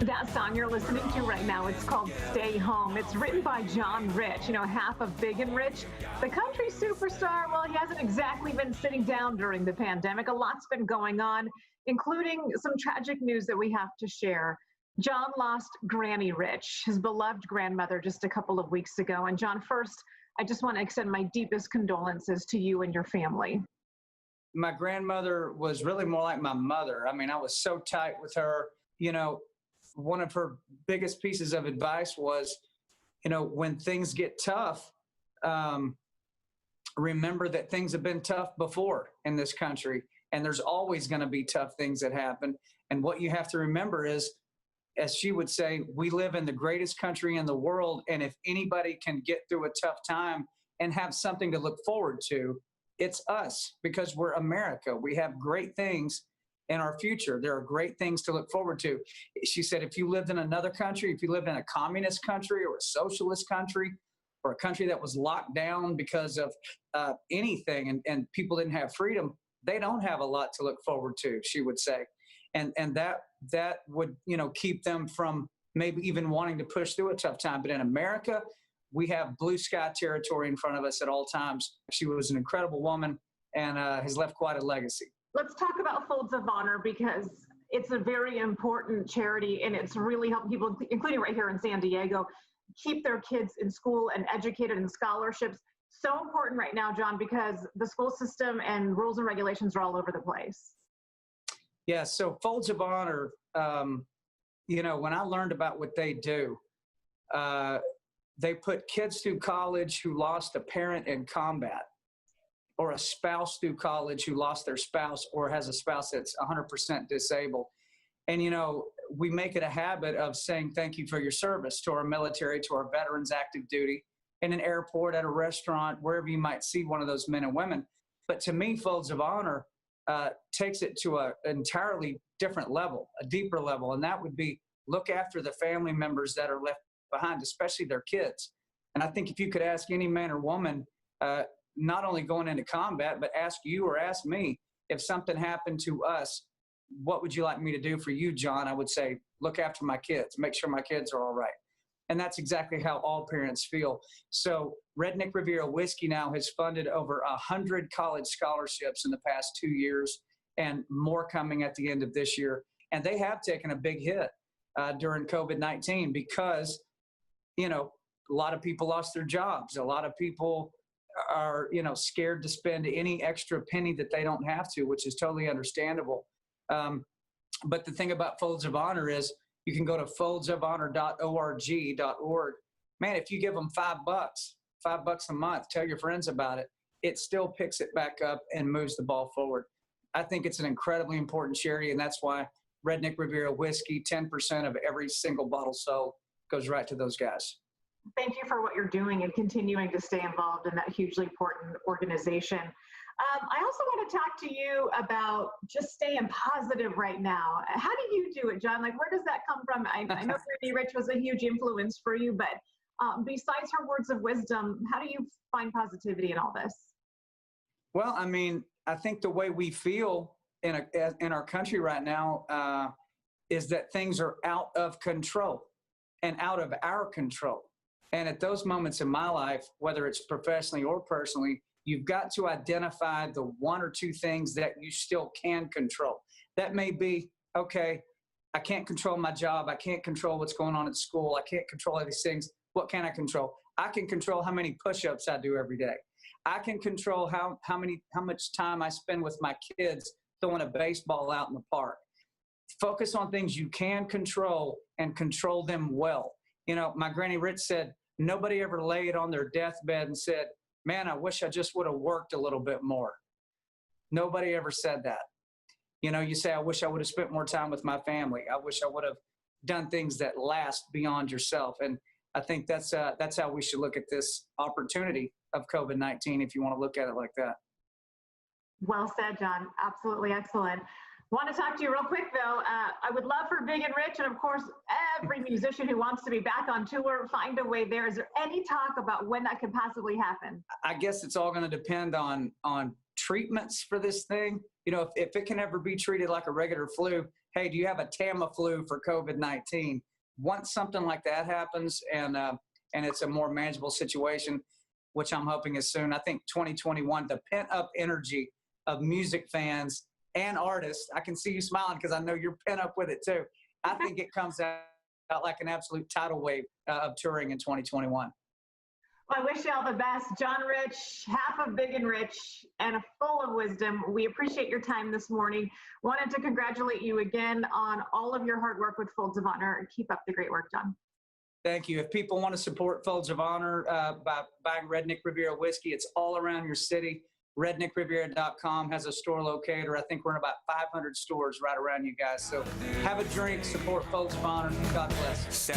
That song you're listening to right now, it's called Stay Home. It's written by John Rich, half of Big and Rich. The country superstar, well, he hasn't exactly been sitting down during the pandemic. A lot's been going on, including some tragic news that we have to share. John lost Granny Rich, his beloved grandmother, just a couple of weeks ago. And John, first, I just want to extend my deepest condolences to you and your family. My grandmother was really more like my mother. I mean, I was so tight with her. One of her biggest pieces of advice was, when things get tough, remember that things have been tough before in this country, and there's always going to be tough things that happen. And what you have to remember is, as she would say, we live in the greatest country in the world, and if anybody can get through a tough time and have something to look forward to, it's us, because we're America. We have great things in our future. There are great things to look forward to. She said, if you lived in another country, if you lived in a communist country or a socialist country or a country that was locked down because of anything and people didn't have freedom, they don't have a lot to look forward to, she would say. And that would, keep them from maybe even wanting to push through a tough time. But in America, we have blue sky territory in front of us at all times. She was an incredible woman and has left quite a legacy. Let's talk about Folds of Honor, because it's a very important charity and it's really helping people, including right here in San Diego, keep their kids in school and educated in scholarships. So important right now, John, because the school system and rules and regulations are all over the place. Yeah, so Folds of Honor, when I learned about what they do, they put kids through college who lost a parent in combat, or a spouse through college who lost their spouse or has a spouse that's 100% disabled. And, we make it a habit of saying thank you for your service to our military, to our veterans active duty, in an airport, at a restaurant, wherever you might see one of those men and women. But to me, Folds of Honor takes it to an entirely different level, a deeper level. And that would be look after the family members that are left behind, especially their kids. And I think if you could ask any man or woman, not only going into combat, but ask you or ask me, if something happened to us, what would you like me to do for you, John? I would say, look after my kids, make sure my kids are all right. And that's exactly how all parents feel. So Redneck Riviera Whiskey now has funded over 100 college scholarships in the past 2 years, and more coming at the end of this year. And they have taken a big hit during COVID-19 because, a lot of people lost their jobs. A lot of people are, scared to spend any extra penny that they don't have to, which is totally understandable. But the thing about Folds of Honor is you can go to foldsofhonor.org. Man, if you give them $5 a month, tell your friends about it, it still picks it back up and moves the ball forward. I think it's an incredibly important charity, and that's why Redneck Riviera Whiskey, 10% of every single bottle sold goes right to those guys. Thank you for what you're doing and continuing to stay involved in that hugely important organization. I also want to talk to you about just staying positive right now. How do you do it, John? Like, where does that come from? I know Granny Rich was a huge influence for you, but besides her words of wisdom, how do you find positivity in all this? Well, I mean, I think the way we feel in our country right now is that things are out of control and out of our control. And at those moments in my life, whether it's professionally or personally, you've got to identify the one or two things that you still can control. That may be, okay, I can't control my job. I can't control what's going on at school. I can't control all these things. What can I control? I can control how many push-ups I do every day. I can control how much time I spend with my kids throwing a baseball out in the park. Focus on things you can control and control them well. My Granny Rich said, nobody ever laid on their deathbed and said, man, I wish I just would have worked a little bit more. Nobody ever said that. You say, I wish I would have spent more time with my family. I wish I would have done things that last beyond yourself. And I think that's how we should look at this opportunity of COVID-19, if you want to look at it like that. Well said, John. Absolutely excellent. Want to talk to you real quick, though. I would love for Big and Rich, and of course, every musician who wants to be back on tour, find a way there. Is there any talk about when that could possibly happen? I guess it's all going to depend on treatments for this thing. If it can ever be treated like a regular flu, hey, do you have a Tamiflu for COVID-19? Once something like that happens and it's a more manageable situation, which I'm hoping is soon, I think 2021, the pent up energy of music fans and artists, I can see you smiling because I know you're pent up with it too. I think it comes out like an absolute tidal wave of touring in 2021. Well, I wish you all the best. John Rich, half of Big and Rich and full of wisdom. We appreciate your time this morning. Wanted to congratulate you again on all of your hard work with Folds of Honor. Keep up the great work, John. Thank you. If people want to support Folds of Honor by buying Redneck Riviera whiskey, it's all around your city. RedneckRiviera.com has a store locator. I think we're in about 500 stores right around you guys. So have a drink, support Folds of Honor. God bless. Stay